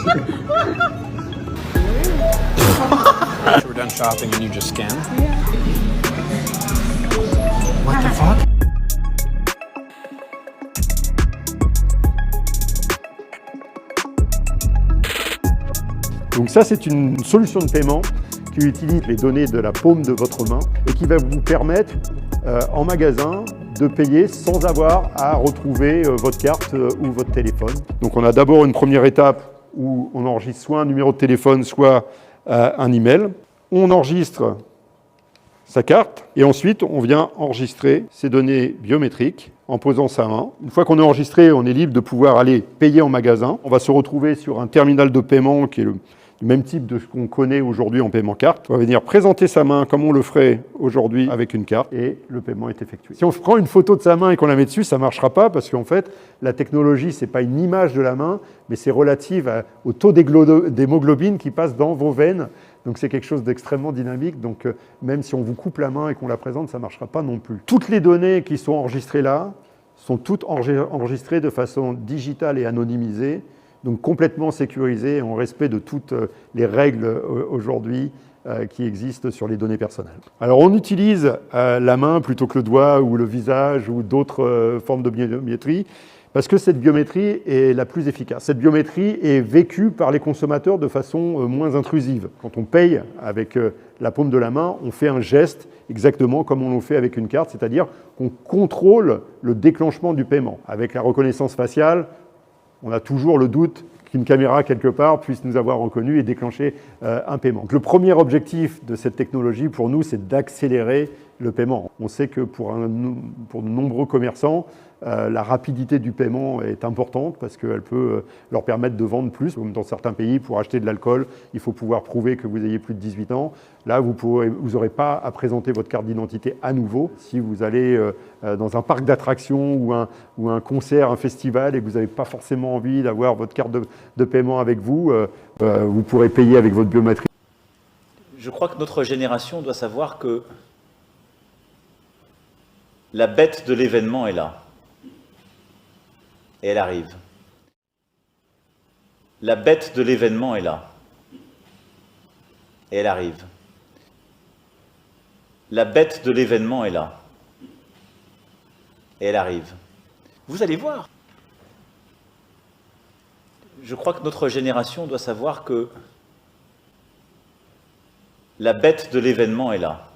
We're done shopping and you just scan? What the fuck? Donc ça, c'est une solution de paiement qui utilise les données de la paume de votre main et qui va vous permettre en magasin de payer sans avoir à retrouver votre carte ou votre téléphone. Donc on a d'abord une première étape où on enregistre soit un numéro de téléphone, soit un email. On enregistre sa carte et ensuite on vient enregistrer ses données biométriques en posant sa main. Une fois qu'on est enregistré, on est libre de pouvoir aller payer en magasin. On va se retrouver sur un terminal de paiement qui est le même type de ce qu'on connaît aujourd'hui en paiement carte. On va venir présenter sa main comme on le ferait aujourd'hui avec une carte et le paiement est effectué. Si on prend une photo de sa main et qu'on la met dessus, ça ne marchera pas parce qu'en fait, la technologie, ce n'est pas une image de la main, mais c'est relative au taux d'hémoglobine qui passe dans vos veines. Donc c'est quelque chose d'extrêmement dynamique. Donc même si on vous coupe la main et qu'on la présente, ça ne marchera pas non plus. Toutes les données qui sont enregistrées là sont toutes enregistrées de façon digitale et anonymisée, donc complètement sécurisées en respect de toutes les règles aujourd'hui qui existent sur les données personnelles. Alors on utilise la main plutôt que le doigt ou le visage ou d'autres formes de biométrie parce que cette biométrie est la plus efficace. Cette biométrie est vécue par les consommateurs de façon moins intrusive. Quand on paye avec la paume de la main, on fait un geste exactement comme on le fait avec une carte, c'est-à-dire qu'on contrôle le déclenchement du paiement. Avec la reconnaissance faciale, on a toujours le doute qu'une caméra quelque part puisse nous avoir reconnus et déclencher un paiement. Donc, le premier objectif de cette technologie pour nous, c'est d'accélérer le paiement. On sait que pour de nombreux commerçants, la rapidité du paiement est importante parce qu'elle peut leur permettre de vendre plus. Comme dans certains pays, pour acheter de l'alcool, il faut pouvoir prouver que vous ayez plus de 18 ans. Là, vous n'aurez pas à présenter votre carte d'identité à nouveau. Si vous allez dans un parc d'attractions ou un concert, un festival et que vous n'avez pas forcément envie d'avoir votre carte de paiement avec vous, vous pourrez payer avec votre biométrie. Je crois que notre génération doit savoir que la bête de l'événement est là. Et elle arrive. La bête de l'événement est là. Et elle arrive. La bête de l'événement est là. Et elle arrive. Vous allez voir. Je crois que notre génération doit savoir que la bête de l'événement est là.